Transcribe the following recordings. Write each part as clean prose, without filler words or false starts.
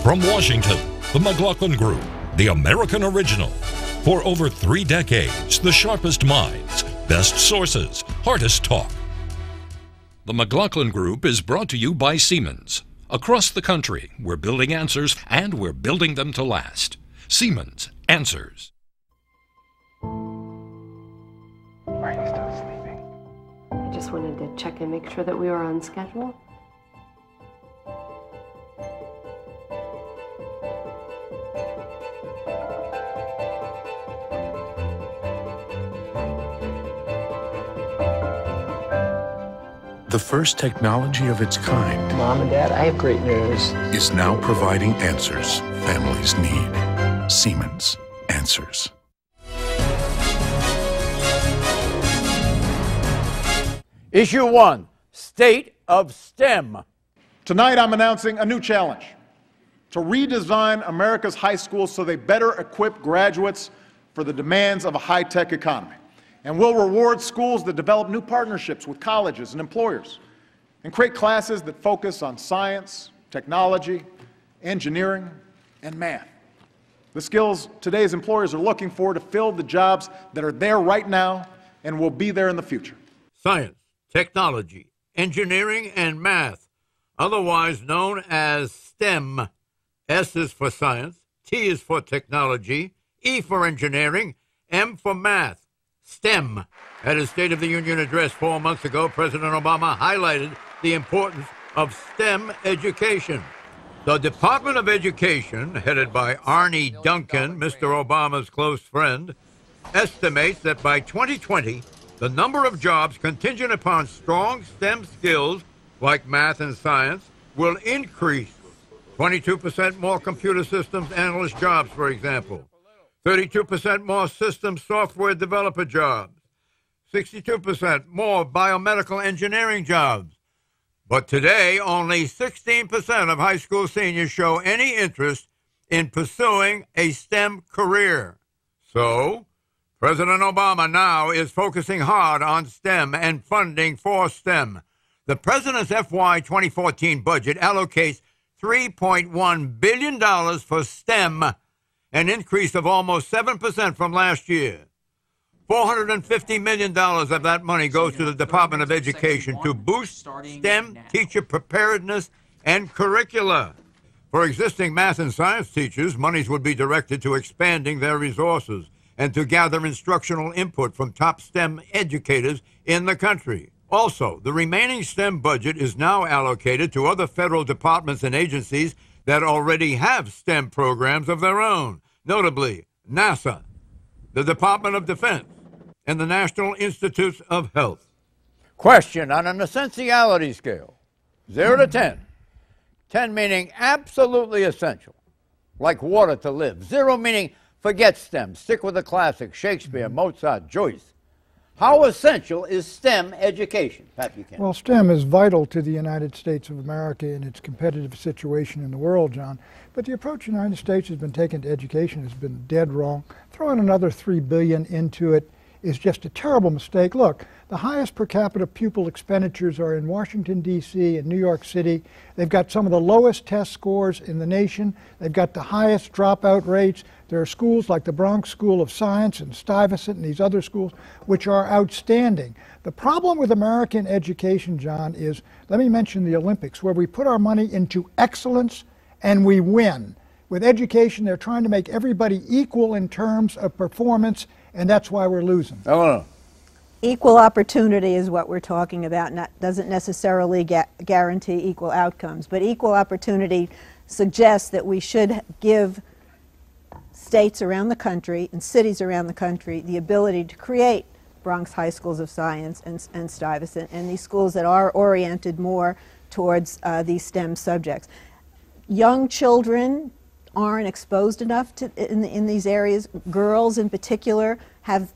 From Washington, the McLaughlin Group, the American original. For over 3 decades, the sharpest minds, best sources, hardest talk. The McLaughlin Group is brought to you by Siemens. Across the country, we're building answers, and we're building them to last. Siemens Answers. Are you still sleeping? I just wanted to check and make sure that we were on schedule. The first technology of its kind. Mom and Dad, I have great news. Is now providing answers families need. Siemens Answers. Issue 1, State of STEM. Tonight I'm announcing a new challenge: to redesign America's high schools so they better equip graduates for the demands of a high-tech economy. And we'll reward schools that develop new partnerships with colleges and employers and create classes that focus on science, technology, engineering, and math. The skills today's employers are looking for to fill the jobs that are there right now and will be there in the future. Science, technology, engineering, and math, otherwise known as STEM. S is for science, T is for technology, E for engineering, M for math. STEM. At his State of the Union address 4 months ago, President Obama highlighted the importance of STEM education. The Department of Education, headed by Arne Duncan, Mr. Obama's close friend, estimates that by 2020, the number of jobs contingent upon strong STEM skills, like math and science, will increase. 22% more computer systems analyst jobs, for example. 32% more system software developer jobs. 62% more biomedical engineering jobs. But today, only 16% of high school seniors show any interest in pursuing a STEM career. So, President Obama now is focusing hard on STEM and funding for STEM. The president's FY 2014 budget allocates $3.1 billion for STEM, an increase of almost 7% from last year. $450 million of that money goes to the Department of Education to boost STEM teacher preparedness and curricula. For existing math and science teachers, monies would be directed to expanding their resources and to gather instructional input from top STEM educators in the country. Also, the remaining STEM budget is now allocated to other federal departments and agencies that already have STEM programs of their own, notably NASA, the Department of Defense, and the National Institutes of Health. Question on an essentiality scale, 0 to 10. 10 meaning absolutely essential, like water to live. 0 meaning forget STEM, stick with the classics, Shakespeare, Mozart, Joyce. How essential is STEM education? Pat Buchanan. Well, STEM is vital to the United States of America in its competitive situation in the world, John. But the approach the United States has been taken to education has been dead wrong. Throwing another $3 billion into it is just a terrible mistake. Look, the highest per capita pupil expenditures are in Washington, D.C. and New York City. They've got some of the lowest test scores in the nation. They've got the highest dropout rates. There are schools like the Bronx School of Science and Stuyvesant and these other schools which are outstanding. The problem with American education, John, is, let me mention the Olympics, where we put our money into excellence and we win. With education, they're trying to make everybody equal in terms of performance, and that's why we're losing. Eleanor. Equal opportunity is what we're talking about. Doesn't necessarily guarantee equal outcomes, but equal opportunity suggests that we should give states around the country and cities around the country the ability to create Bronx High Schools of Science and Stuyvesant, and these schools that are oriented more towards these STEM subjects. Young children aren't exposed enough to, in these areas. Girls in particular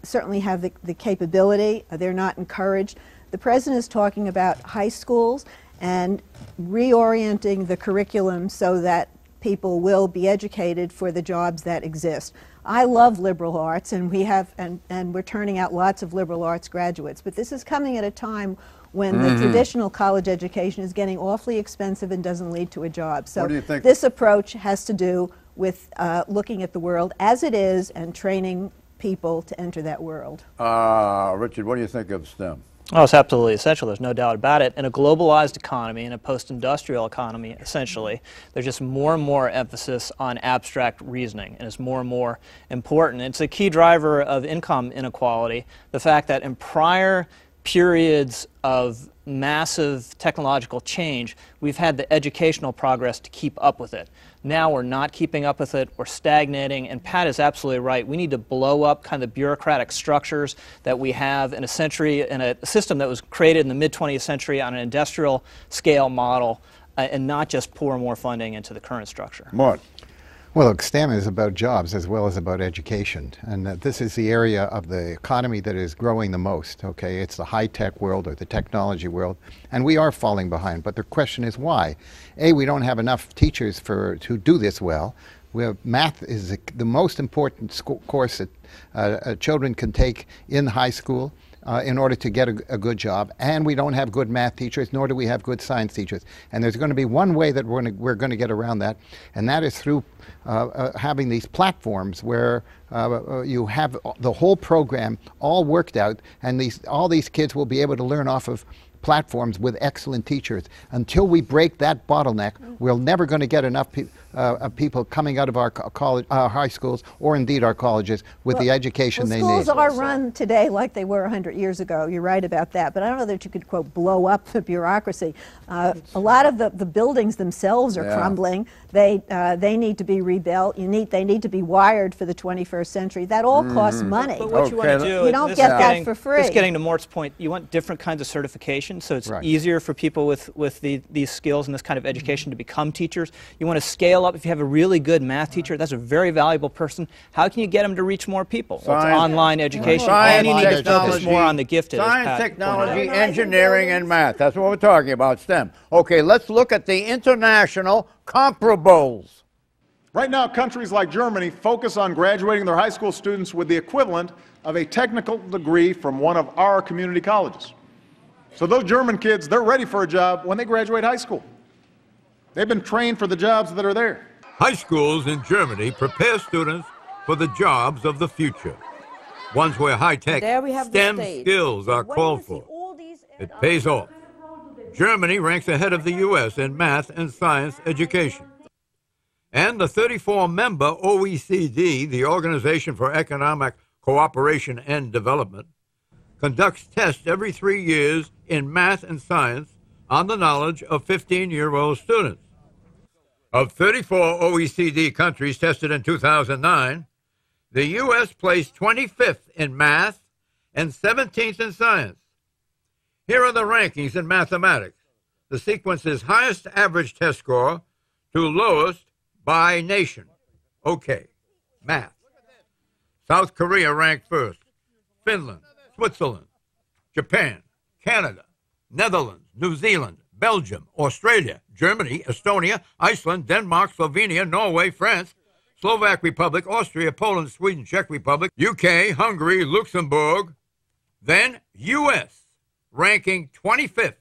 certainly have the capability. They're not encouraged. The president is talking about high schools and reorienting the curriculum so that people will be educated for the jobs that exist. I love liberal arts, and we have, and we're turning out lots of liberal arts graduates, but this is coming at a time when the traditional college education is getting awfully expensive and doesn't lead to a job. So What do you think? this approach has to do with looking at the world as it is and training people to enter that world. Richard, what do you think of STEM? Oh, it's absolutely essential. There's no doubt about it. In a globalized economy, in a post-industrial economy, essentially, there's just more and more emphasis on abstract reasoning, and it's more and more important. It's a key driver of income inequality, the fact that in prior periods of massive technological change, we've had the educational progress to keep up with it. Now we're not keeping up with it, we're stagnating, and Pat is absolutely right. We need to blow up kind of the bureaucratic structures that we have in a system that was created in the mid-20th century on an industrial scale model, and not just pour more funding into the current structure. Mark. Well, look, STEM is about jobs as well as about education, and this is the area of the economy that is growing the most, okay? It's the high-tech world or the technology world, and we are falling behind, but the question is why? A, we don't have enough teachers to do this well. Math is the most important course that children can take in high school in order to get a good job, and we don't have good math teachers, nor do we have good science teachers. And there's going to be one way that we're going to get around that, and that is through having these platforms where you have the whole program all worked out, and all these kids will be able to learn off of platforms with excellent teachers. Until we break that bottleneck, we're never going to get enough people coming out of our high schools, or indeed our colleges, with the education they need. Schools are run today like they were 100 years ago. You're right about that. But I don't know that you could, quote, blow up the bureaucracy. A lot of the buildings themselves are crumbling. They need to be rebuilt. They need to be wired for the 21st century. That all costs money. But what you want to do, you don't get that for free. It's getting to Mort's point. You want different kinds of certification, so it's easier for people with these skills and this kind of education to become teachers. You want to scale up. If you have a really good math teacher, that's a very valuable person. How can you get them to reach more people? Well, it's online education. Science, and you need to focus more on the gifted. Science, technology, engineering, and math. That's what we're talking about, STEM. Okay, let's look at the international comparables. Right now, countries like Germany focus on graduating their high school students with the equivalent of a technical degree from one of our community colleges. So those German kids, they're ready for a job when they graduate high school. They've been trained for the jobs that are there. High schools in Germany prepare students for the jobs of the future, ones where high-tech STEM skills are called for. It pays off. Germany ranks ahead of the U.S. in math and science education. And the 34-member OECD, the Organization for Economic Cooperation and Development, conducts tests every 3 years in math and science on the knowledge of 15-year-old students. Of 34 OECD countries tested in 2009, the U.S. placed 25th in math and 17th in science. Here are the rankings in mathematics. The sequence is highest average test score to lowest by nation. Okay, math. South Korea ranked first. Finland, Switzerland, Japan, Canada, Netherlands, New Zealand, Belgium, Australia, Germany, Estonia, Iceland, Denmark, Slovenia, Norway, France, Slovak Republic, Austria, Poland, Sweden, Czech Republic, UK, Hungary, Luxembourg, then U.S., ranking 25th,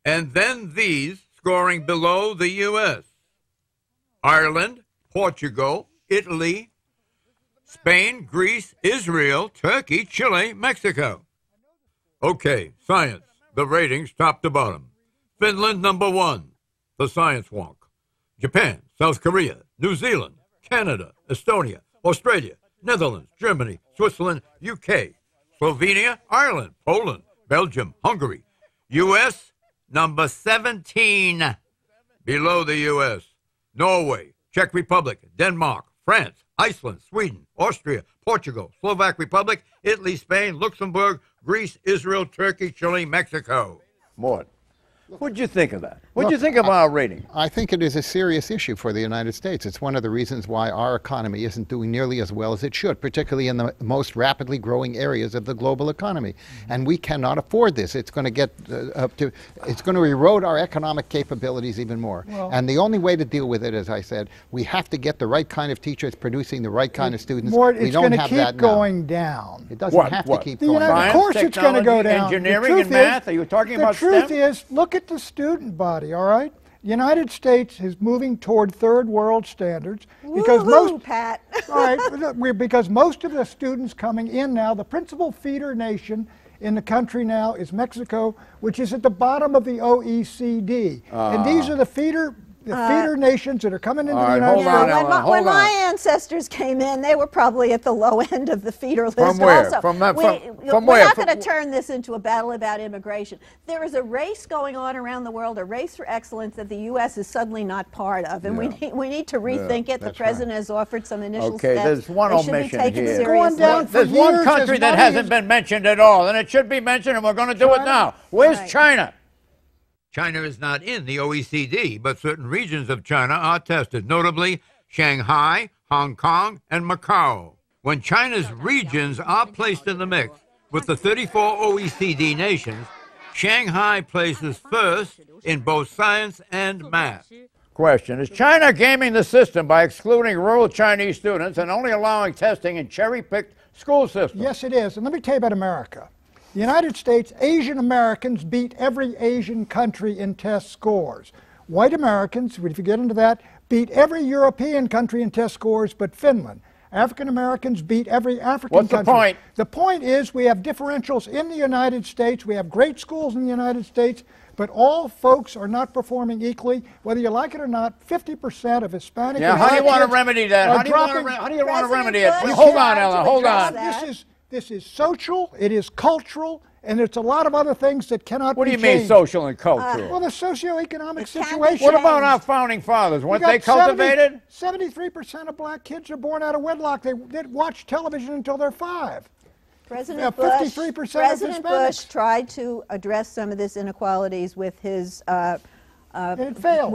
and then these scoring below the U.S. Ireland, Portugal, Italy, Spain, Greece, Israel, Turkey, Chile, Mexico. Okay, science, the ratings top to bottom. Finland, number 1, the science wonk. Japan, South Korea, New Zealand, Canada, Estonia, Australia, Netherlands, Germany, Switzerland, UK, Slovenia, Ireland, Poland, Belgium, Hungary. U.S., number 17, below the U.S. Norway, Czech Republic, Denmark, France, Iceland, Sweden, Austria, Portugal, Slovak Republic, Italy, Spain, Luxembourg, Greece, Israel, Turkey, Chile, Mexico. Mort. What'd you think of that? What'd you think of our rating? I think it is a serious issue for the United States. It's one of the reasons why our economy isn't doing nearly as well as it should, particularly in the most rapidly growing areas of the global economy. And we cannot afford this. It's going to get it's going to erode our economic capabilities even more. Well, and the only way to deal with it, as I said, we have to get the right kind of teachers producing the right kind of students. It's going to keep going down. It doesn't have to keep going down. Of course it's going to go down. Engineering and math? Are you talking about STEM? The truth is, look at the student body, all right? The United States is moving toward third world standards because because most of the students coming in now, the principal feeder nation in the country now is Mexico, which is at the bottom of the OECD. And these are the feeder nations that are coming into the United States. When my ancestors came in, they were probably at the low end of the feeder list. From where? Also. From we're where? not going to turn this into a battle about immigration. There is a race going on around the world, a race for excellence that the U.S. is suddenly not part of, and we need to rethink it. The president has offered some initial steps. There's one omission here. There's one country that hasn't been mentioned at all, and it should be mentioned, and we're going to do it now. Where's China? China is not in the OECD, but certain regions of China are tested, notably Shanghai, Hong Kong, and Macau. When China's regions are placed in the mix with the 34 OECD nations, Shanghai places first in both science and math. Question: is China gaming the system by excluding rural Chinese students and only allowing testing in cherry-picked school systems? Yes, it is. And let me tell you about America. The United States, Asian Americans beat every Asian country in test scores. White Americans, if you get into that, beat every European country in test scores but Finland. African Americans beat every African country. What's the point? The point is we have differentials in the United States. We have great schools in the United States, but all folks are not performing equally. Whether you like it or not, 50% of Hispanic and how do you want to remedy that? How do you want to remedy it? Hold on, Ellen, hold on. This is social, it is cultural, and it's a lot of other things that cannot be changed. What do you mean social and cultural? Well, the socioeconomic situation. What about our founding fathers? Weren't they cultivated? 73% of black kids are born out of wedlock. They watch television until they're 5. President Bush tried to address some of this inequalities with his it failed.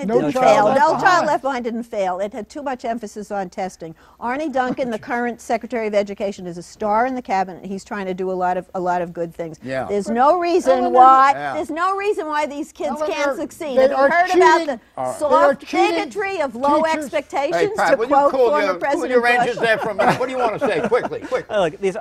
No Child Left Behind didn't fail. It had too much emphasis on testing. Arne Duncan, the current Secretary of Education, is a star in the cabinet. He's trying to do a lot of good things. Yeah. There's no reason why these kids can't succeed. Have you heard about the soft bigotry of low expectations? Hey, Pat, to quote former cool President your Bush. ranges there for a minute. What do you want to say? Quickly. Look,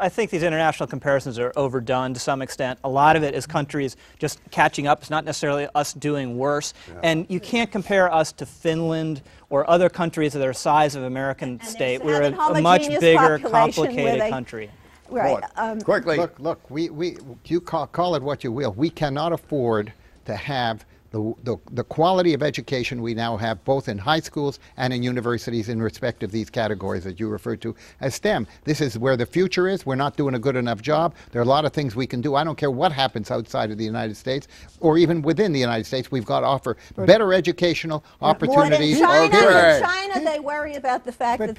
I think these international comparisons are overdone to some extent. A lot of it is countries just catching up. It's not necessarily us doing worse. And you can't compare us to Finland or other countries that are the size of American state. We're a much bigger, complicated country. Right. Quickly. Look, you call it what you will. We cannot afford to have the quality of education we now have both in high schools and in universities in respect of these categories that you referred to as STEM. This is where the future is. We're not doing a good enough job. There are a lot of things we can do. I don't care what happens outside of the United States or even within the United States. We've got to offer better educational opportunities. In China, they worry about the fact in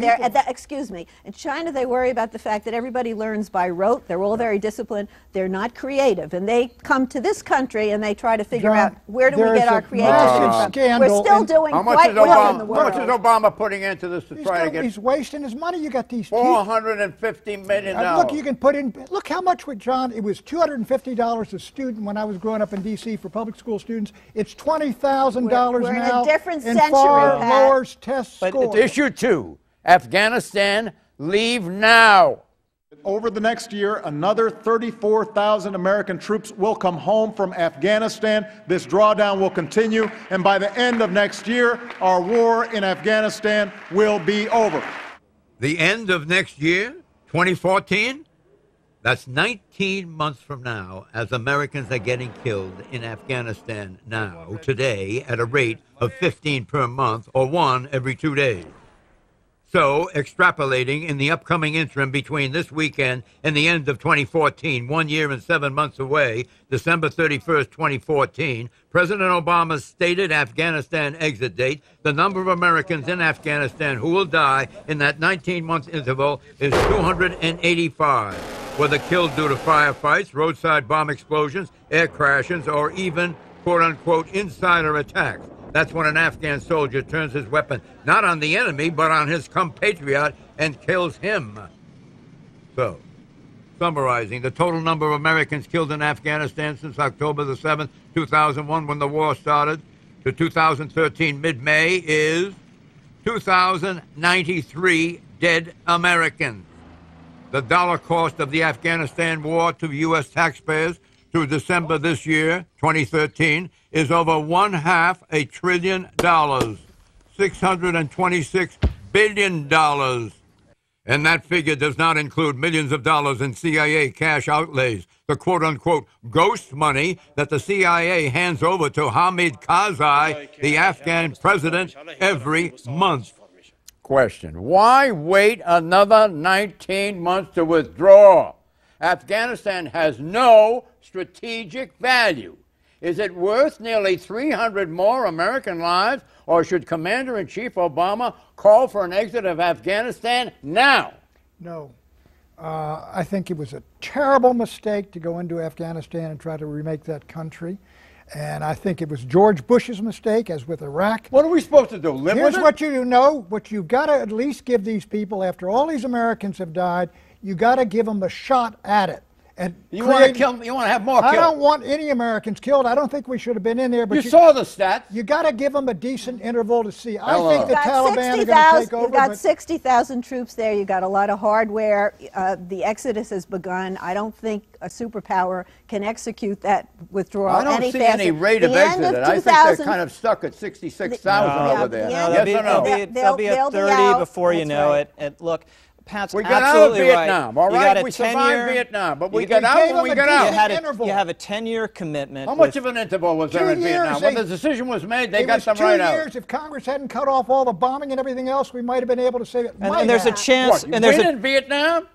China, they worry about the fact that everybody learns by rote. They're all very disciplined. They're not creative. And they come to this country and they try to figure out where do we get our creativity from. We're still doing quite well in the world. How much is Obama putting into this to try to get? He's wasting his money. You got these $450 million. Look, you can put in. Look how much with John. It was $250 a student when I was growing up in D.C. for public school students. It's $20,000 now. We're in a different century, far Pat. lower test scores. Issue 2, Afghanistan, leave now. Over the next year, another 34,000 American troops will come home from Afghanistan. This drawdown will continue, and by the end of next year, our war in Afghanistan will be over. The end of next year, 2014? That's 19 months from now, as Americans are getting killed in Afghanistan now, today, at a rate of 15 per month, or 1 every 2 days. So, extrapolating in the upcoming interim between this weekend and the end of 2014, 1 year and 7 months away, December 31st, 2014, President Obama's stated Afghanistan exit date, the number of Americans in Afghanistan who will die in that 19-month interval is 285, whether killed due to firefights, roadside bomb explosions, air crashes, or even quote-unquote insider attacks. That's when an Afghan soldier turns his weapon not on the enemy, but on his compatriot and kills him. So, summarizing, the total number of Americans killed in Afghanistan since October the 7th, 2001, when the war started, to 2013 mid-May is 2,093 dead Americans. The dollar cost of the Afghanistan war to U.S. taxpayers through December this year, 2013, is over $1/2 trillion, $626 billion. And that figure does not include millions of dollars in CIA cash outlays, the quote-unquote ghost money that the CIA hands over to Hamid Karzai, the Afghan president, every month. Question: why wait another 19 months to withdraw? Afghanistan has no strategic value. Is it worth nearly 300 more American lives, or should Commander-in-Chief Obama call for an exit of Afghanistan now? No. I think it was a terrible mistake to go into Afghanistan and try to remake that country. And I think it was George Bush's mistake, as with Iraq. What are we supposed to do, live Here's with it? what you know, what you've got to at least give these people, after all these Americans have died, you got to give them a shot at it. And you want to have more killed? I don't want any Americans killed. I don't think we should have been in there. But you saw the stats. You got to give them a decent interval to see. I Hello. think the Taliban are going to take over. You've got 60,000 troops there. You've got a lot of hardware. The exodus has begun. I don't think a superpower can execute that withdrawal any faster. I don't see any rate of exit. I think they're kind of stuck at 66,000 over there. Yes or no? They'll be at 30 before you know it. And look, Pat's we got absolutely out of Vietnam, all right? We survived Vietnam, but we got out when we got out. You have a 10-year commitment. How much of an interval was there in Vietnam? When the decision was made, they got them right out. 2 years. If Congress hadn't cut off all the bombing and everything else, we might have been able to save it. And there's a chance. What, you win in Vietnam?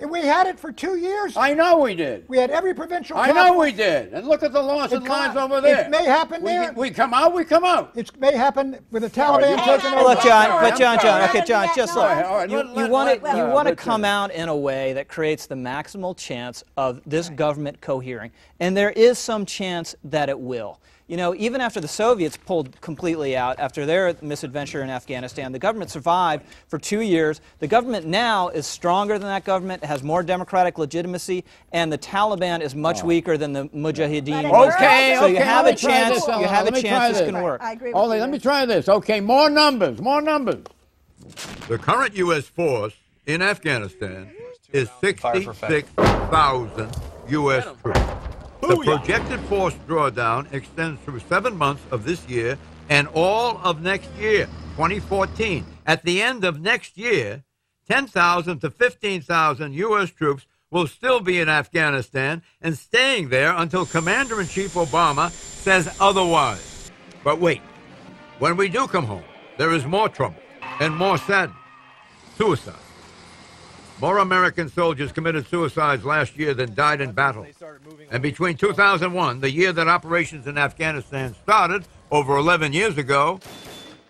We had it for 2 years. I know we did. We had every provincial. I know we did. And look at the loss of lives over there. It may happen there. We come out, we come out. It may happen with the Taliban taking over. Look, John, okay, John, just look. You want to come out in a way that creates the maximal chance of this government cohering. And there is some chance that it will. You know, even after the Soviets pulled completely out, after their misadventure in Afghanistan, the government survived for 2 years. The government now is stronger than that government, has more democratic legitimacy, and the Taliban is much weaker than the Mujahideen. Okay, so you have a chance. You have a chance this can work. I agree with you. Let me try this. Okay, more numbers, more numbers. The current U.S. force in Afghanistan is 66,000 U.S. troops. The projected force drawdown extends through 7 months of this year and all of next year, 2014. At the end of next year, 10,000 to 15,000 U.S. troops will still be in Afghanistan and staying there until Commander-in-Chief Obama says otherwise. But wait, when we do come home, there is more trouble and more sadness. Suicide. More American soldiers committed suicides last year than died in battle. And between 2001, the year that operations in Afghanistan started, over 11 years ago,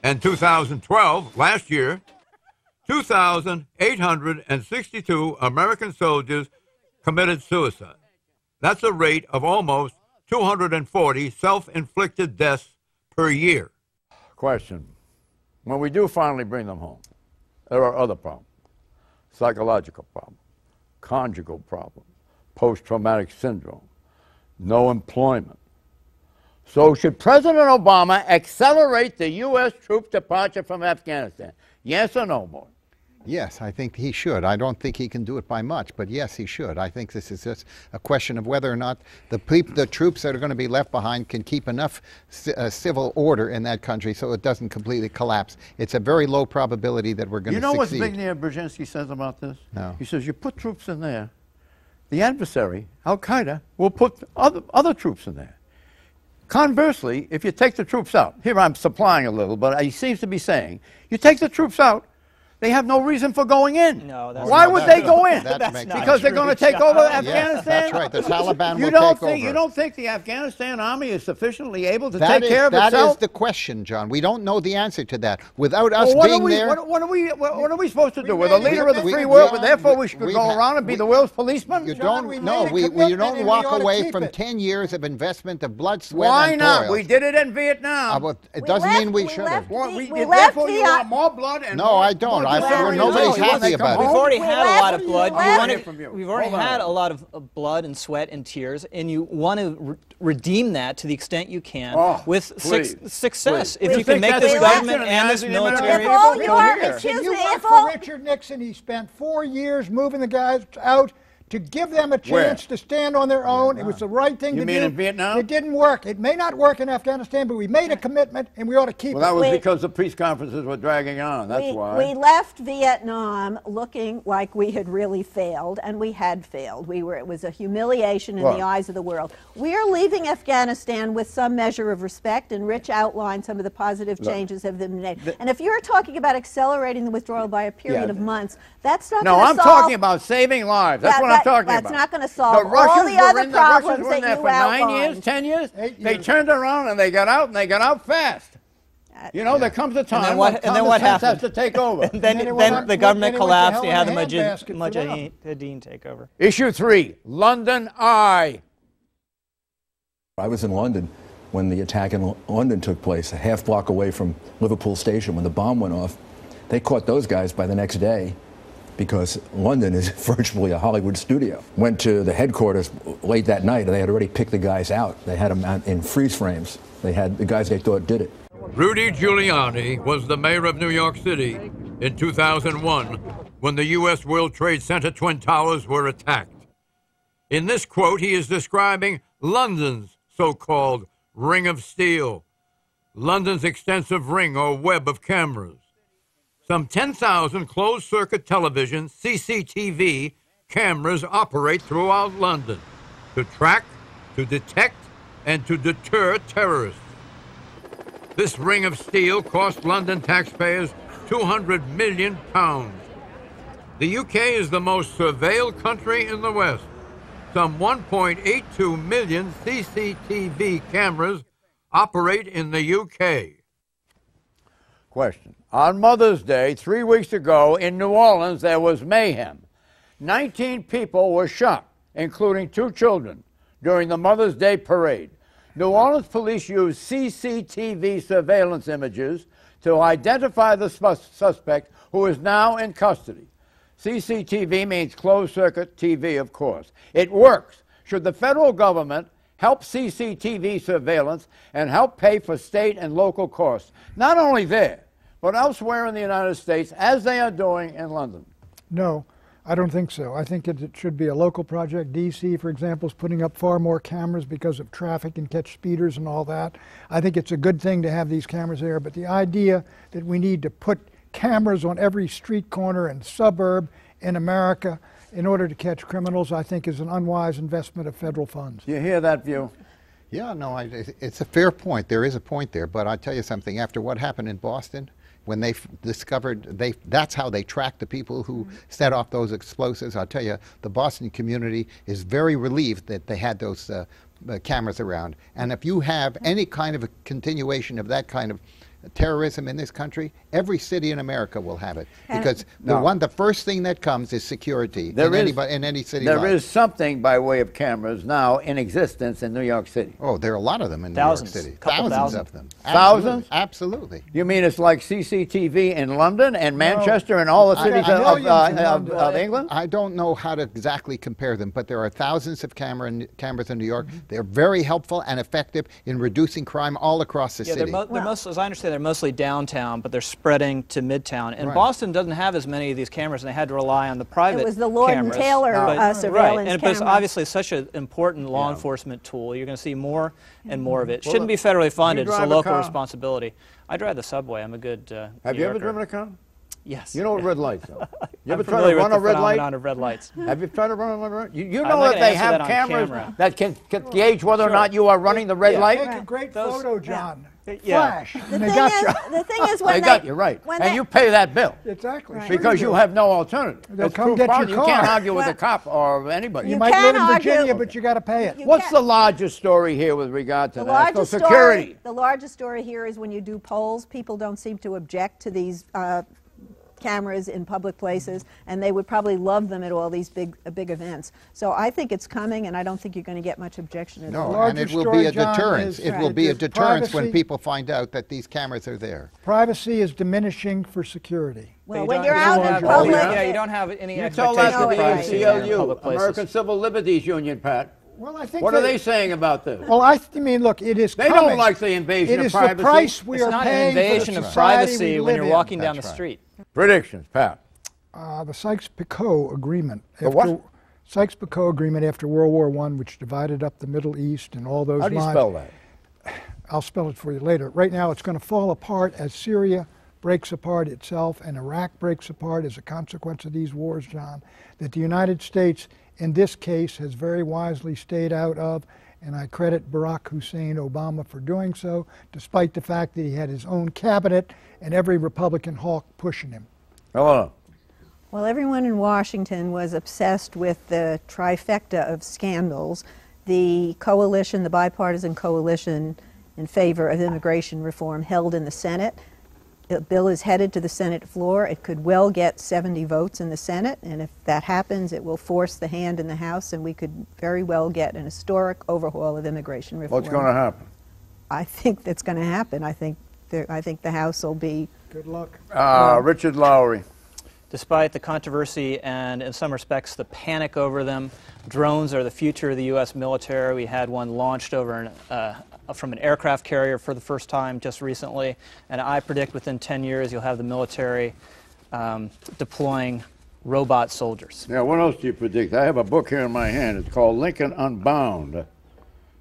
and 2012, last year, 2,862 American soldiers committed suicide. That's a rate of almost 240 self-inflicted deaths per year. Question. When we do finally bring them home, there are other problems. Psychological problem, conjugal problem, post-traumatic syndrome, no employment. So should President Obama accelerate the U.S. troop departure from Afghanistan? Yes or no, Boyd? Yes, I think he should. I don't think he can do it by much, but yes, he should. I think this is just a question of whether or not the troops that are going to be left behind can keep enough civil order in that country so it doesn't completely collapse. It's a very low probability that we're going to succeed. You know what Zbigniew Brzezinski says about this? No. He says, you put troops in there, the adversary, Al-Qaeda, will put other troops in there. Conversely, if you take the troops out, here I'm supplying a little, but he seems to be saying, you take the troops out, They have no reason for going in. No, that's Why not would true. they go in? That's not Because they're true, going to take John. over Yes, Afghanistan? That's right. The Taliban will take over. You don't think the Afghanistan army is sufficiently able to That take care of itself? That is the question, John. We don't know the answer to that. Without us Well, being there... what are we supposed to do? We're the leader of the free world, but therefore we should go around and be the world's policeman? You don't walk away from 10 years of investment of blood, sweat, Why and not? toil. We did it in Vietnam. It doesn't mean we should have. Therefore, you want more blood and No, I don't. Nobody's happy about it. We've already had a lot of blood. We've already Hold on. had a lot of blood and sweat and tears, and you want to redeem that to the extent you can with success. Please. If you can make this government and this military For Richard Nixon, he spent 4 years moving the guys out to give them a chance to stand on their own. It was the right thing to do. You mean in Vietnam? It didn't work. It may not work in Afghanistan, but we made a commitment, and we ought to keep it. Well, that was because the peace conferences were dragging on. That's why. We left Vietnam looking like we had really failed, and we had failed. It was a humiliation in the eyes of the world. We're leaving Afghanistan with some measure of respect, and Rich outlined some of the positive changes have been made. And if you're talking about accelerating the withdrawal by a period of months, that's not going to solve... No, I'm talking about saving lives. That's what I'm talking about. That's not going to solve all the other problems that you outlined. 9 years, 10 years. They turned around and they got out, and they got out fast. You know, there comes a time when common sense has to take over. And then the government collapsed, and you had the Mujahideen take over. Issue 3, London Eye. I was in London when the attack in London took place, a half block away from Liverpool Station when the bomb went off. They caught those guys by the next day because London is virtually a Hollywood studio. Went to the headquarters late that night, and they had already picked the guys out. They had them out in freeze frames. They had the guys they thought did it. Rudy Giuliani was the mayor of New York City in 2001 when the U.S. World Trade Center Twin Towers were attacked. In this quote, he is describing London's so-called Ring of Steel, London's extensive ring or web of cameras. Some 10,000 closed-circuit television, CCTV, cameras operate throughout London to track, to detect, and to deter terrorists. This ring of steel cost London taxpayers £200 million. The UK is the most surveilled country in the West. Some 1.82 million CCTV cameras operate in the UK. Question. On Mother's Day, 3 weeks ago, in New Orleans, there was mayhem. 19 people were shot, including 2 children, during the Mother's Day parade. New Orleans police used CCTV surveillance images to identify the suspect, who is now in custody. CCTV means closed-circuit TV, of course. It works. Should the federal government help CCTV surveillance and help pay for state and local costs, not only there, but elsewhere in the United States, as they are doing in London? No, I don't think so. I think it should be a local project. D.C., for example, is putting up far more cameras because of traffic and catch speeders and all that. I think it's a good thing to have these cameras there, but the idea that we need to put cameras on every street corner and suburb in America in order to catch criminals, I think is an unwise investment of federal funds. Do you hear that view? Yeah, no, it's a fair point. There is a point there, but I'll tell you something. After what happened in Boston, when they discovered, that's how they tracked the people who set off those explosives. I'll tell you, the Boston community is very relieved that they had those cameras around. And if you have any kind of a continuation of that kind of terrorism in this country, every city in America will have it, because the first thing that comes is security in any city. There is something by way of cameras now in existence in New York City. Oh, there are a lot of them in New York City. Thousands of them. Thousands? Absolutely. You mean it's like CCTV in London and Manchester and all the cities of England? I don't know how to exactly compare them, but there are thousands of cameras in New York. They're very helpful and effective in reducing crime all across the city. They're most, as I understand, they're mostly downtown, but they're spreading to midtown. And Boston doesn't have as many of these cameras, and they had to rely on the private cameras. It was the Lord and Taylor surveillance and it's obviously such an important law enforcement tool. You're going to see more and more of it. Shouldn't be federally funded. It's a local responsibility. I drive the subway. I'm a good Have you ever driven a car? Yes. You know what red lights are? You ever I'm try to familiar run with a the red light? phenomenon of red lights. Have you tried to run a red light? You I'm know not that gonna they answer have that on cameras camera. that can gauge whether or not you are running the red light? Take a great photo, John. Yeah. Flash. And they got you. The thing is, when They got you, right. when And they- you pay that bill. Exactly. Right. Because you have no alternative. They'll It's come proof get your positive. You can't car. argue with a cop or anybody. You You might can live in argue- Virginia, but you got to pay it. You What's can't- the largest story here with regard to The national largest security? story. The largest story here is when you do polls, people don't seem to object to these cameras in public places, and they would probably love them at all these big events. So I think it's coming, and I don't think you're going to get much objection at all. No, and it will be a deterrence. It will be a Right. deterrence when Privacy- people find out that these cameras are there. Privacy is diminishing for security. Well, You when don't- you're you out don't in have- public, Yeah, you don't have any You tell that expectation to of the privacy in ACLU, public places. American Civil Liberties Union, Pat. Well, I think What are they saying about this? Well, I mean, look, it is They coming. don't like the invasion It of is privacy. the price we It's are not paying an invasion for of the society privacy we when live you're in. walking down the That's right. street. Predictions, Pat. The Sykes-Picot Agreement. The what? Sykes-Picot Agreement after World War I, which divided up the Middle East and all those How do you lines. spell that? I'll spell it for you later. Right now, it's going to fall apart as Syria breaks apart itself and Iraq breaks apart as a consequence of these wars, John, that the United States, in this case, has very wisely stayed out of, and I credit Barack Hussein Obama for doing so, despite the fact that he had his own cabinet and every Republican hawk pushing him. Hello. well, everyone in Washington was obsessed with the trifecta of scandals. The coalition, the bipartisan coalition in favor of immigration reform held in the Senate. The bill is headed to the Senate floor. It could well get 70 votes in the Senate, and if that happens, it will force the hand in the House, and we could very well get an historic overhaul of immigration reform. What's going to happen? I think that's going to happen. I think the House will be... Good luck. Richard Lowry. Despite the controversy and, in some respects, the panic over them, drones are the future of the U.S. military. We had one launched over from an aircraft carrier for the first time just recently, and I predict within 10 years you'll have the military deploying robot soldiers. Yeah, what else do you predict? I have a book here in my hand. It's called Lincoln Unbound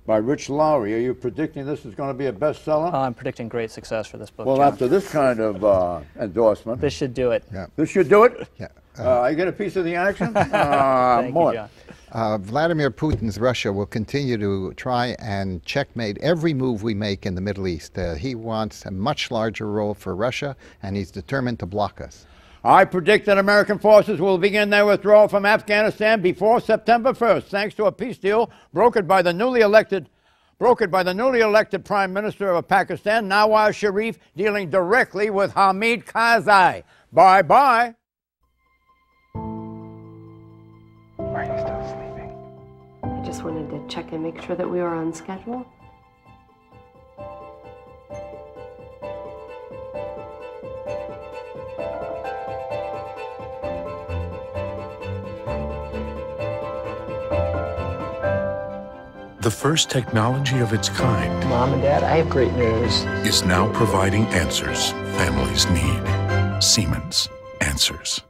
by Rich Lowry. Are you predicting this is going to be a bestseller? I'm predicting great success for this book, Well, John. after this kind of endorsement. This should do it. Yeah. This should do it? Yeah. I get a piece of the action? Thank More. you, John. Vladimir Putin's Russia will continue to try and checkmate every move we make in the Middle East. He wants a much larger role for Russia, and he's determined to block us. I predict that American forces will begin their withdrawal from Afghanistan before September 1st, thanks to a peace deal brokered by the newly elected Prime Minister of Pakistan, Nawaz Sharif, dealing directly with Hamid Karzai. Bye-bye. Are you still sleeping? I just wanted to check and make sure that we were on schedule. The first technology of its kind Mom and Dad, I have great news. is now providing answers families need. Siemens. Answers.